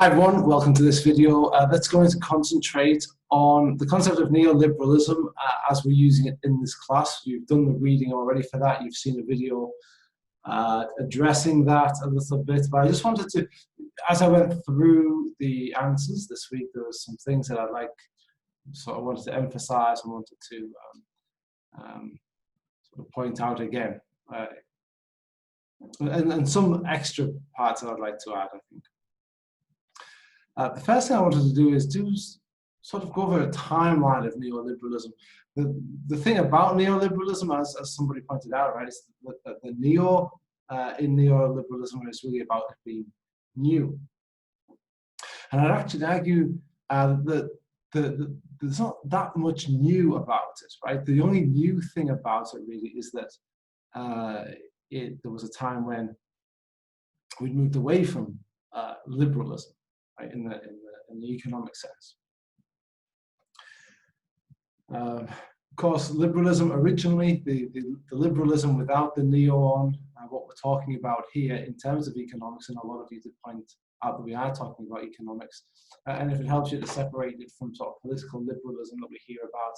Hi everyone, welcome to this video that's going to concentrate on the concept of neoliberalism as we're using it in this class. You've done the reading already for that, you've seen a video addressing that a little bit, but I just wanted to, as I went through the answers this week, there were some things that I wanted to emphasize and wanted to sort of point out again. And some extra parts that I'd like to add, I think. The first thing I wanted to do is sort of go over a timeline of neoliberalism. The thing about neoliberalism, as somebody pointed out, right, is that the neo in neoliberalism is really about it being new. And I'd actually argue that there's not that much new about it, right? The only new thing about it really is that there was a time when we'd moved away from liberalism. Right, in the economic sense. Of course, liberalism originally, the liberalism without the neo on, what we're talking about here in terms of economics, and a lot of you did point out that we are talking about economics, and if it helps you to separate it from sort of political liberalism that we hear about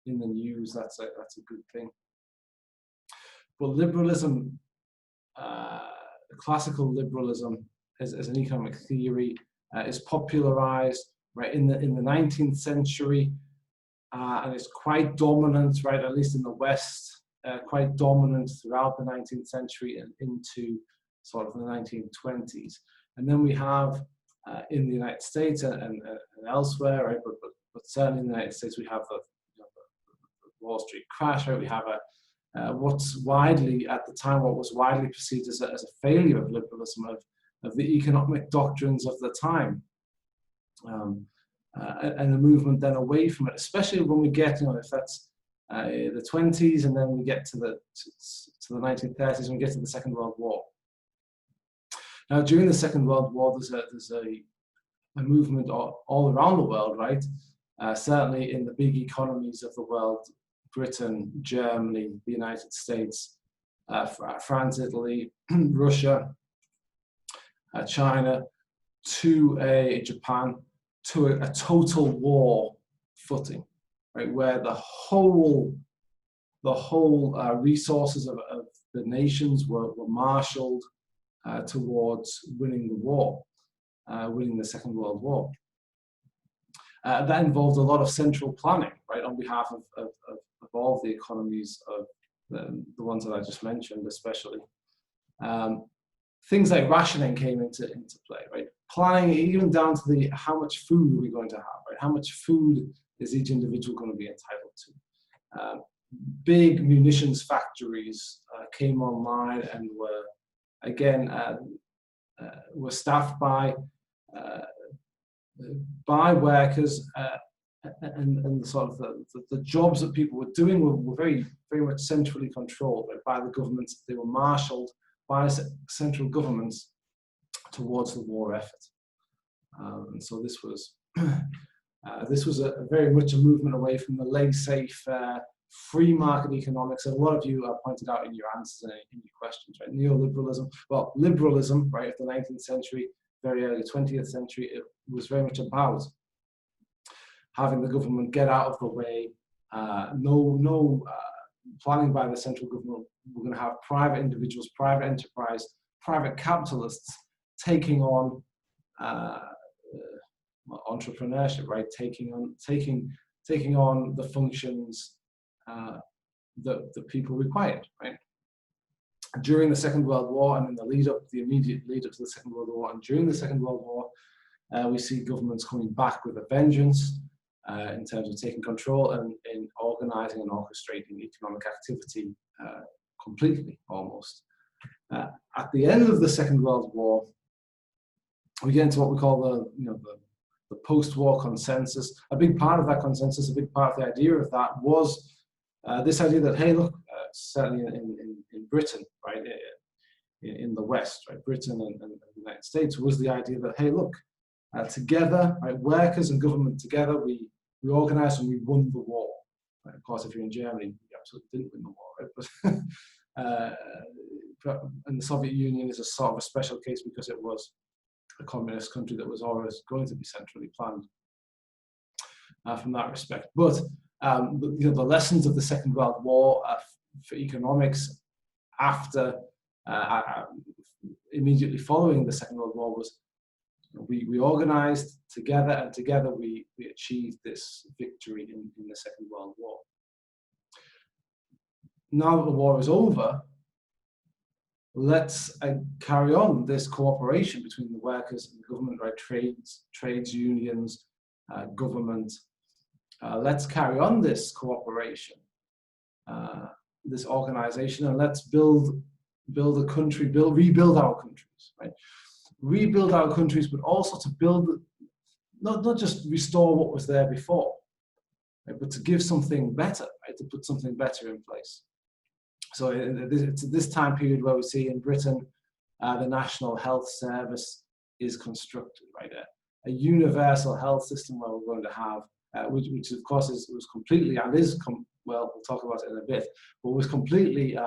in the news, that's a good thing. But liberalism, classical liberalism as an economic theory, is popularized right in the 19th century, and it's quite dominant, right, at least in the West, quite dominant throughout the 19th century and into sort of the 1920s. And then we have in the United States and elsewhere, right, but certainly in the United States, we have the Wall Street crash, right? We have what's widely at the time what was widely perceived as a failure of liberalism, of the economic doctrines of the time, and the movement then away from it, especially when we get, if that's the 20s, and then we get to the 1930s, and we get to the Second World War. Now, during the Second World War, there's a movement all around the world, right? Certainly in the big economies of the world, Britain, Germany, the United States, France, Italy, Russia, China, to Japan, to a total war footing, right, where the whole resources of the nations were marshaled towards winning the war, winning the Second World War. That involved a lot of central planning, right, on behalf of all of the economies of the ones that I just mentioned, especially. Things like rationing came into play, right? Planning even down to how much food are we going to have, right? How much food is each individual going to be entitled to? Big munitions factories came online and were, again, were staffed by workers, and sort of the jobs that people were doing were very, very much centrally controlled, right, by the governments. They were marshaled by central governments towards the war effort, and so this was very much a movement away from the laissez-faire free market economics. And a lot of you pointed out in your answers and in your questions, right? Neoliberalism, well, liberalism, right, of the 19th century, very early 20th century, it was very much about having the government get out of the way, no planning by the central government. We're going to have private individuals, private enterprise, private capitalists taking on entrepreneurship, right? Taking on the functions that people required, right? During the Second World War and in the immediate lead up to the Second World War, and during the Second World War, we see governments coming back with a vengeance in terms of taking control and in organizing and orchestrating economic activity completely, almost. At the end of the Second World War, we get into what we call the post-war consensus. A big part of that consensus, a big part of the idea of that was this idea that, hey, look, certainly in Britain, right, in the West, right, Britain and the United States, was the idea that, hey, look, together, right, workers and government together, we organized and we won the war. Right? Of course, if you're in Germany, you absolutely didn't win the war, right? But and the Soviet Union is a sort of a special case because it was a communist country that was always going to be centrally planned from that respect. But the lessons of the Second World War for economics after immediately following the Second World War was we organized together, and together we achieved this victory in the Second World War. Now that the war is over, let's carry on this cooperation between the workers and the government, right? Trades unions, government. Let's carry on this cooperation, this organization, and let's build a country, rebuild our countries, right? Rebuild our countries, but also to build, not just restore what was there before, right, but to give something better, right? To put something better in place. So it's this time period where we see in Britain the National Health Service is constructed, right? A universal health system where we're going to have, which of course was completely, and well, we'll talk about it in a bit, but was completely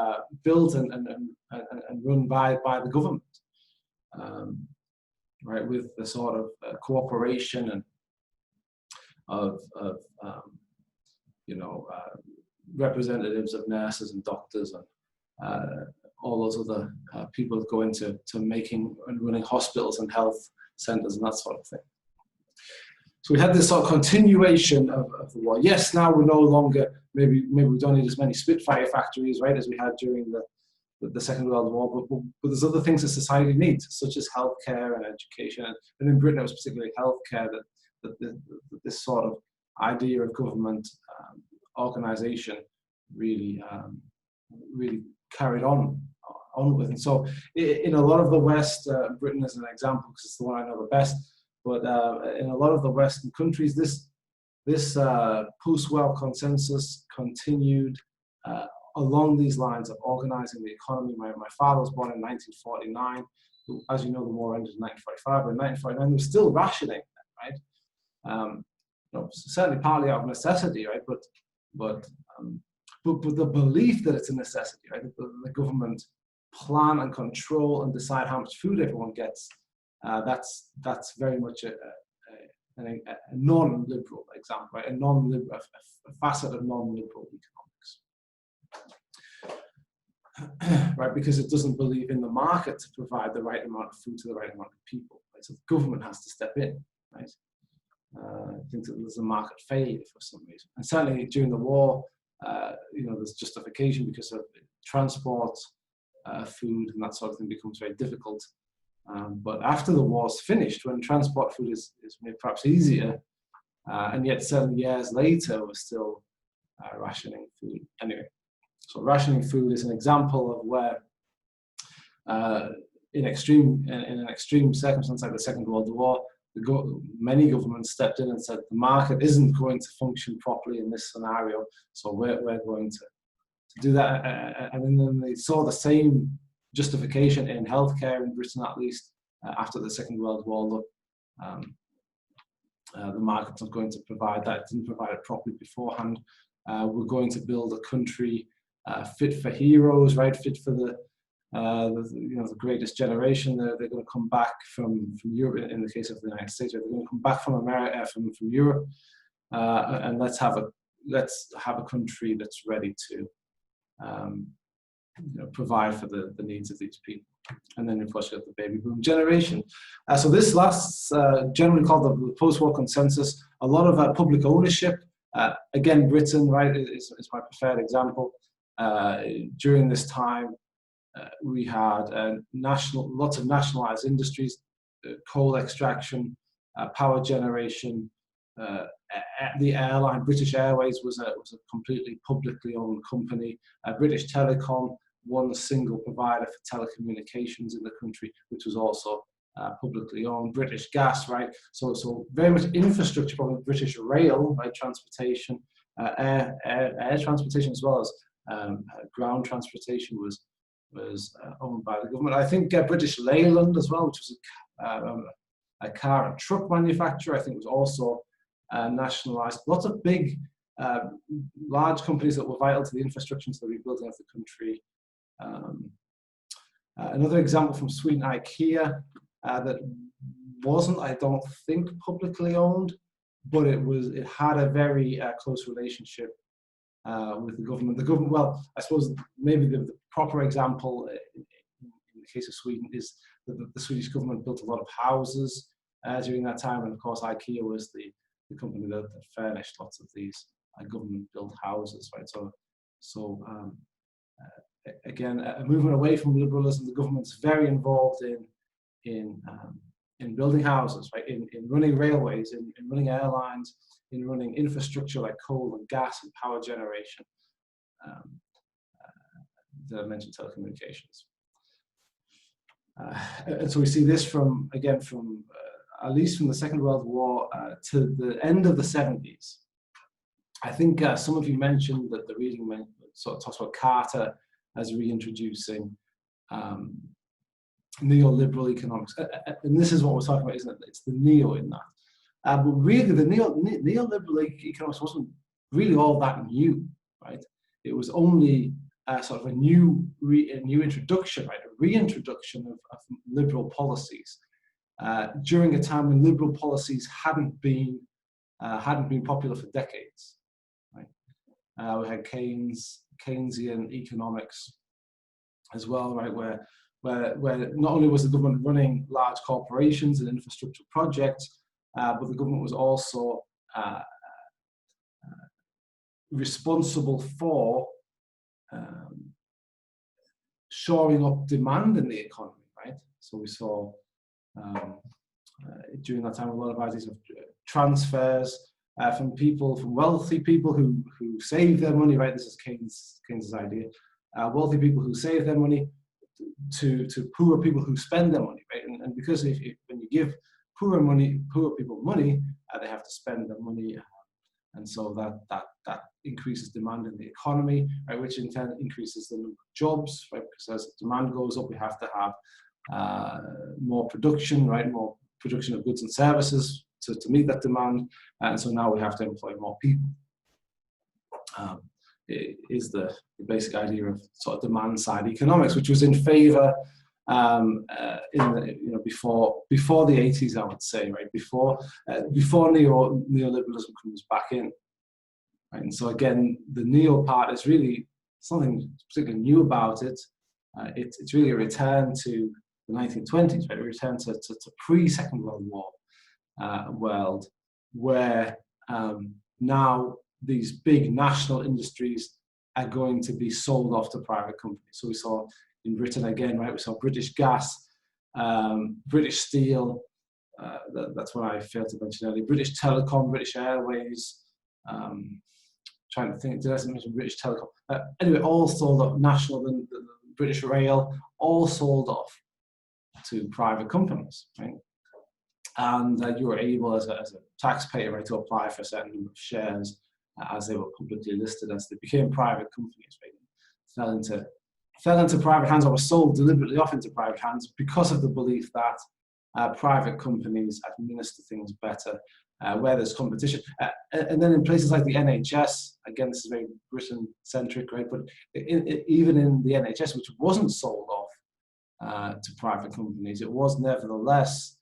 built and run by the government, right? With the sort of cooperation and of representatives of nurses and doctors and all those other people that go into making and running hospitals and health centers and that sort of thing. So we had this sort of continuation of the war. Yes, now we're no longer, maybe we don't need as many Spitfire factories, right, as we had during the Second World War, but there's other things that society needs, such as healthcare and education. And in Britain, it was particularly healthcare that this sort of idea of government organization really carried on with. And so in a lot of the West, Britain is an example because it's the one I know the best, but in a lot of the Western countries, this post-war consensus continued along these lines of organizing the economy. My father was born in 1949. As you know, the war ended in 1945, but in 1949 there was still rationing, right? Certainly partly out of necessity, right? But the belief that it's a necessity, right? The government plan and control and decide how much food everyone gets. That's very much a non-liberal example, right? A facet of non-liberal economics, right? Because it doesn't believe in the market to provide the right amount of food to the right amount of people, right? So the government has to step in, right? I think that there's a market failure for some reason, and certainly during the war, there's justification because of transport, food, and that sort of thing becomes very difficult. But after the war's finished, when transport food is made perhaps easier, and yet 7 years later, we're still rationing food. Anyway, so rationing food is an example of where, in an extreme circumstance like the Second World War, many governments stepped in and said the market isn't going to function properly in this scenario, so we're going to do that. And then they saw the same justification in healthcare in Britain, at least after the Second World War. Look, the market's not going to provide that. It didn't provide it properly beforehand. We're going to build a country fit for heroes, right? Fit for the greatest generation. They're going to come back from Europe. In the case of the United States, they're going to come back from America, from Europe, and let's have a country that's ready to provide for the needs of these people. And then, of course, you have the baby boom generation. So this lasts, generally called the post-war consensus. A lot of public ownership. Again, Britain, right, is my preferred example. During this time, we had lots of nationalized industries, coal extraction, power generation. The airline, British Airways, was a completely publicly owned company. British Telecom, one single provider for telecommunications in the country, which was also publicly owned. British Gas, right? So very much infrastructure, probably British Rail, right? Transportation, air transportation, as well as ground transportation was owned by the government. I think British Leyland as well, which was a car and truck manufacturer, I think was also nationalized. Lots of big, large companies that were vital to the infrastructure, to the rebuilding of the country. Another example from Sweden, IKEA, that wasn't, I don't think, publicly owned, but it had a very close relationship with the government. The government, well, I suppose maybe the proper example in the case of Sweden is that the Swedish government built a lot of houses during that time, and of course IKEA was the company that furnished lots of these government-built houses, right? So again, a movement away from liberalism. The government's very involved in building houses, right? In running railways, in running airlines, in running infrastructure like coal and gas and power generation. Did I mention telecommunications? And so we see this from at least from the Second World War to the end of the 70s. I think some of you mentioned that the reading sort of talks about Carter as reintroducing neoliberal economics. And this is what we're talking about, isn't it? It's the neo in that. But really, the neoliberal economics wasn't really all that new, right? It was only sort of a new introduction, right? A reintroduction of liberal policies during a time when liberal policies hadn't been popular for decades, right? We had Keynesian economics as well, right? Where not only was the government running large corporations and infrastructure projects, but the government was also responsible for shoring up demand in the economy, right? So we saw during that time a lot of ideas of transfers from wealthy people who save their money, right? This is Keynes's idea. Wealthy people who save their money to poor people who spend their money, right? And because when you give poor people money, they have to spend their money, and so that increases demand in the economy, right? Which in turn increases the number of jobs, right? Because as demand goes up, we have to have more production, right? More production of goods and services to meet that demand, and so now we have to employ more people. It is the basic idea of sort of demand side economics, which was in favor before the 80s, I would say, right? Before neoliberalism comes back in, right? And so again, the neo part is really something particularly new about it. It's really a return to the 1920s, right? A return to pre-Second World War world, where now these big national industries are going to be sold off to private companies. So we saw in Britain again, right? We saw British Gas, British Steel. That's what I failed to mention earlier. British Telecom, British Airways. Trying to think, did I mention British Telecom? Anyway, all sold off. The British Rail, all sold off to private companies, right? And you were able, as a taxpayer, right, to apply for a certain number of shares as they were publicly listed, as they became private companies, right? Fell into private hands, or were sold deliberately off into private hands because of the belief that private companies administer things better where there's competition. And then in places like the NHS, again, this is very Britain-centric, right? But even in the NHS, which wasn't sold off to private companies, it was nevertheless,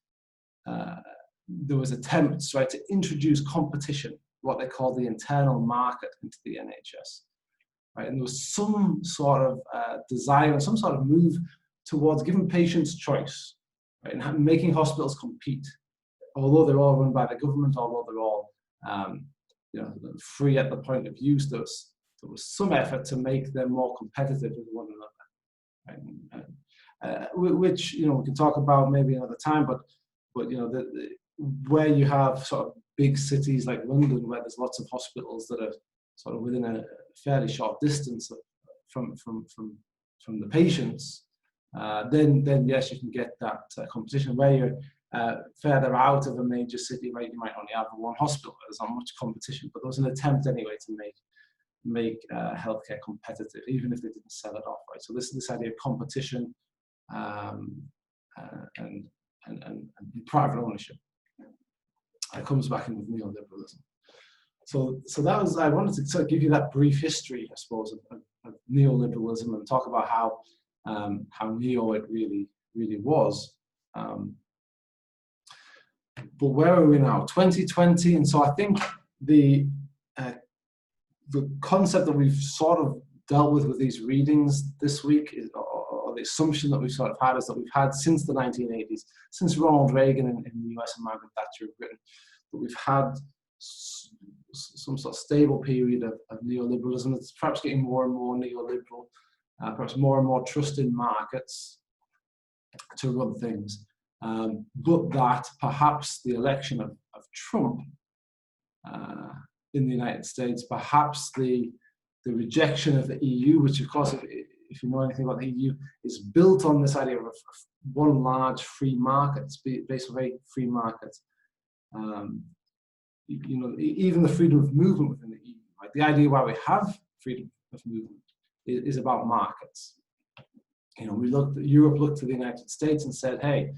there was attempts, right, to introduce competition, what they call the internal market, into the NHS. Right? And there was some sort of desire and some sort of move towards giving patients choice, right, and making hospitals compete. Although they're all run by the government, although they're all free at the point of use, there was some effort to make them more competitive with one another, right? Which we can talk about maybe another time. But where you have sort of big cities like London, where there's lots of hospitals that are sort of within a fairly short distance from the patients, then yes, you can get that competition. Where you're further out of a major city, right, you might only have one hospital. There's not much competition, but there was an attempt anyway to make healthcare competitive, even if they didn't sell it off, right? So this idea of competition and private ownership comes back in with neoliberalism. So that was, I wanted to sort of give you that brief history, I suppose, of neoliberalism, and talk about how neo it really was. But where are we now? 2020, and so I think the concept that we've sort of dealt with these readings this week, or the assumption that we've sort of had, is that we've had since the 1980s, since Ronald Reagan in the US and Margaret Thatcher in Britain, that we've had some sort of stable period of neoliberalism. It's perhaps getting more and more neoliberal, perhaps more and more trust in markets to run things. But that perhaps the election of Trump in the United States, perhaps the rejection of the EU, which of course, if you know anything about the EU, is built on this idea of one large free market, based on very free market. You know, even the freedom of movement within the EU, right? The idea why we have freedom of movement is about markets. You know, Europe looked to the United States and said, hey,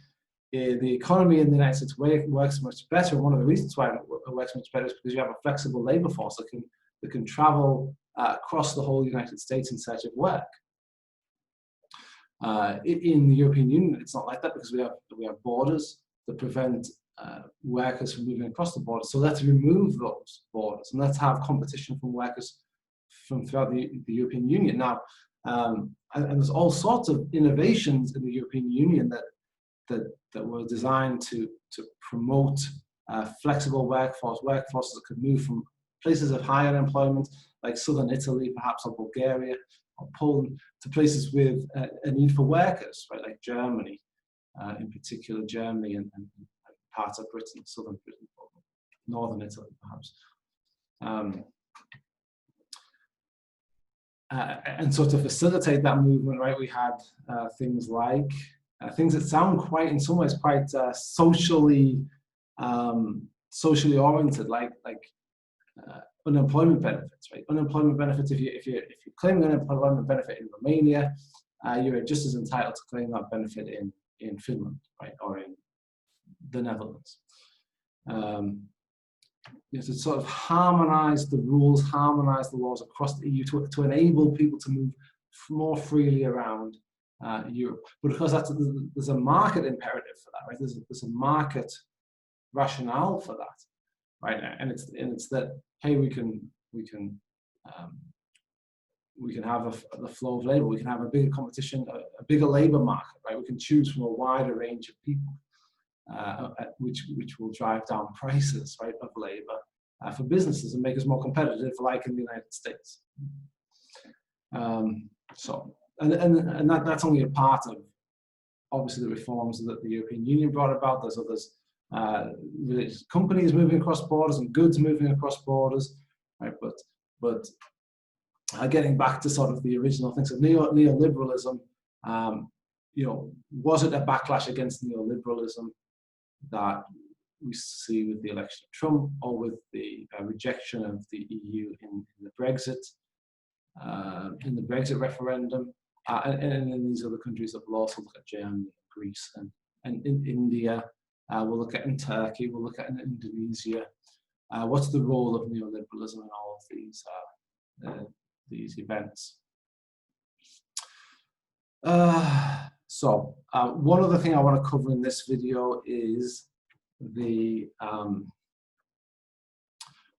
the economy in the United States works much better. And one of the reasons why it works much better is because you have a flexible labor force that can travel across the whole United States in search of work. In the European Union, it's not like that, because we have borders that prevent workers from moving across the border. So let's remove those borders and let's have competition from workers from throughout the European Union. Now, and there's all sorts of innovations in the European Union that were designed to promote flexible workforces that could move from places of high unemployment, like southern Italy, perhaps, or Bulgaria, or Poland, to places with a need for workers, right, like Germany, in particular Germany and parts of Britain, southern Britain, northern Italy, perhaps. And so to facilitate that movement, right, we had things like things that sound quite, in some ways, quite socially oriented, like unemployment benefits, right? Unemployment benefits. If you're claiming an unemployment benefit in Romania, you're just as entitled to claim that benefit in Finland, right, or in the Netherlands. You know, to sort of harmonise the rules, harmonise the laws across the EU to enable people to move more freely around Europe. But of course, there's a market imperative for that, right? There's a market rationale for that, right? And it's that, hey, we can have the flow of labour. We can have a bigger competition, a bigger labour market, right? We can choose from a wider range of people, which will drive down prices, right, of labour for businesses and make us more competitive, like in the United States. And that's only a part of, obviously, the reforms that the European Union brought about. There's others, companies moving across borders and goods moving across borders, right? But getting back to sort of the original things of neoliberalism, you know, was it a backlash against neoliberalism that we see with the election of Trump, or with the rejection of the EU in the Brexit referendum, and in these other countries that we'll also look at, Germany, Greece, and in India, we'll look at in Turkey, we'll look at in Indonesia. What's the role of neoliberalism in all of these events? So one other thing I want to cover in this video is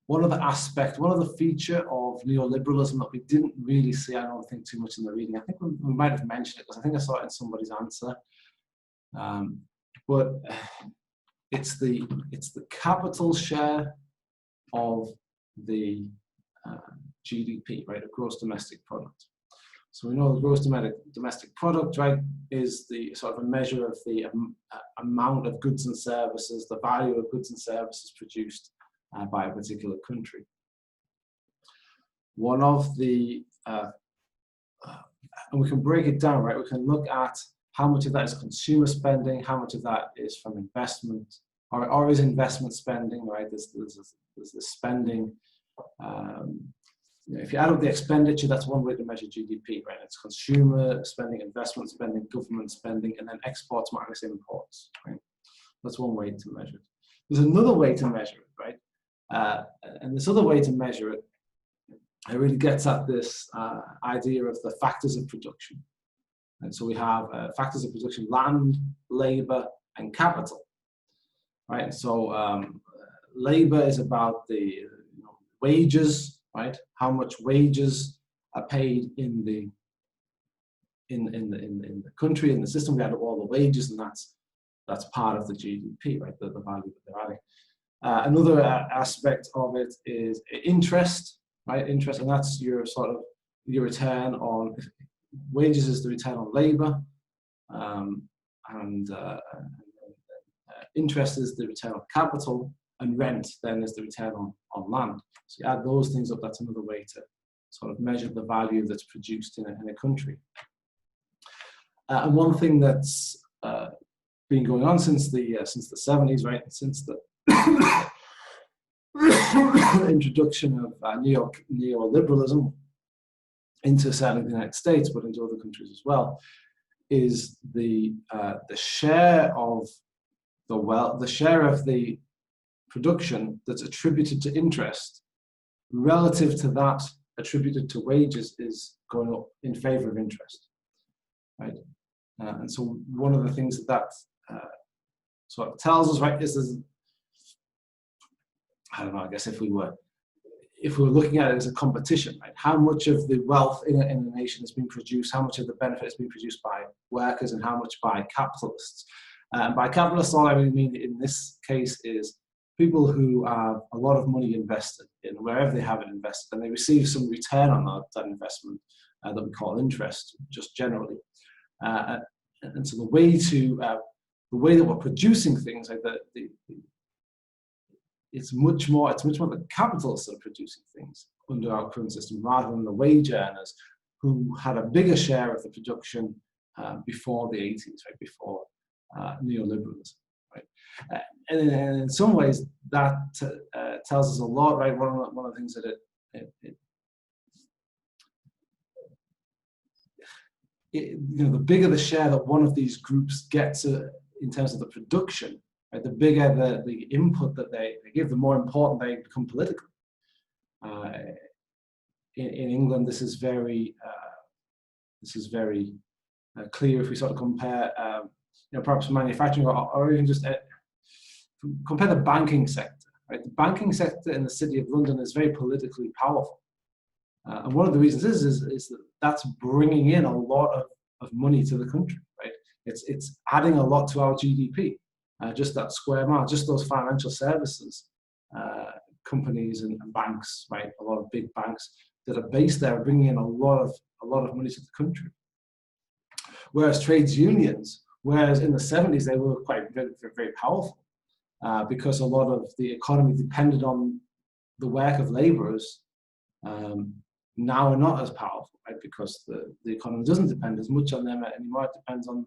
one other feature of neoliberalism that we didn't really see, I don't think, too much in the reading. I think we might have mentioned it, because I think I saw it in somebody's answer. But it's the capital share of the GDP, right, of gross domestic product. So we know the gross domestic product, right, is the sort of a measure of the amount of goods and services, the value of goods and services produced by a particular country. One of the, and we can break it down, right? We can look at how much of that is consumer spending, how much of that is from investment, or is investment spending, right? There's the spending. If you add up the expenditure, that's one way to measure GDP, right? It's consumer spending, investment spending, government spending, and then exports minus imports, right? That's one way to measure it. There's another way to measure it, right? And this other way to measure it, it really gets at this idea of the factors of production. And so we have factors of production: land, labor, and capital. right? So labor is about the wages, right? How much wages are paid in the country, in the system. We add all the wages, and that's part of the GDP, right? The value that they're adding. Another aspect of it is interest, right? Interest, and that's your sort of your return on wages is the return on labor, and interest is the return on capital, and rent then is the return on land. So you add those things up. That's another way to sort of measure the value that's produced in a country. And one thing that's been going on since the 70s, right? Since the introduction of neoliberalism into certainly the United States, but into other countries as well, is the share of the wealth, the share of the production that's attributed to interest relative to that attributed to wages is going up in favor of interest, right? And so one of the things that sort of tells us, right, is I don't know, I guess if we were looking at it as a competition, right, how much of the wealth in a nation has been produced, how much of the benefit has been produced by workers, and how much by capitalists. And by capitalists, all I really mean in this case is people who have a lot of money invested in wherever they have it invested, and they receive some return on that investment that we call interest, just generally. And so the way that we're producing things, like it's much more the capitalists that are producing things under our current system, rather than the wage earners who had a bigger share of the production before the 80s, right, before neoliberalism, right? And in some ways that tells us a lot, right? One of the things that the bigger the share that one of these groups gets in terms of the production, right, the bigger the input that they give, the more important they become politically. In England, this is very clear if we sort of compare, perhaps manufacturing or even just compare the banking sector. Right, the banking sector in the City of London is very politically powerful. And one of the reasons is that that's bringing in a lot of money to the country, right? It's adding a lot to our GDP. Just that square mile, just those financial services companies and banks, right? A lot of big banks that are based there are bringing in a lot of money to the country. Whereas trades unions, whereas in the 70s they were quite very, very powerful because a lot of the economy depended on the work of laborers. Now are not as powerful, right? Because the economy doesn't depend as much on them anymore. It depends on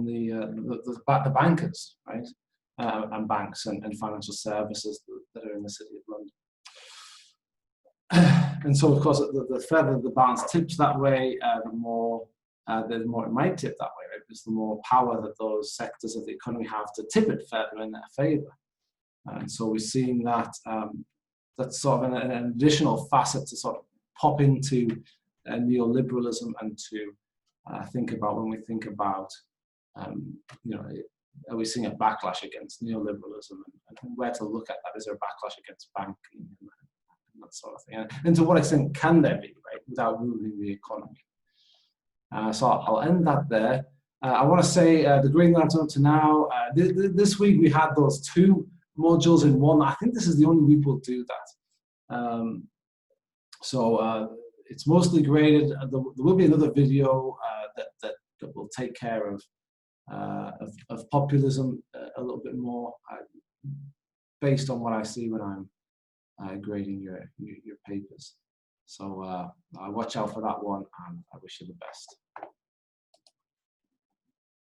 the bankers, right? And banks and financial services that are in the City of London. And so, of course, the further the balance tips that way, the more it might tip that way, right? Because the more power that those sectors of the economy have to tip it further in their favour. And so we're seeing that that's sort of an additional facet to sort of pop into neoliberalism and to think about when we think about, are we seeing a backlash against neoliberalism, and where to look at that? Is there a backlash against banking and that sort of thing? And to what extent can there be, right, without ruining the economy? So I'll end that there. I want to say the Green Lantern up to now, this week we had those two modules in one. I think this is the only week we'll do that. So it's mostly graded. There will be another video that will take care of populism a little bit more, based on what I see when I'm grading your papers. So watch out for that one, and I wish you the best.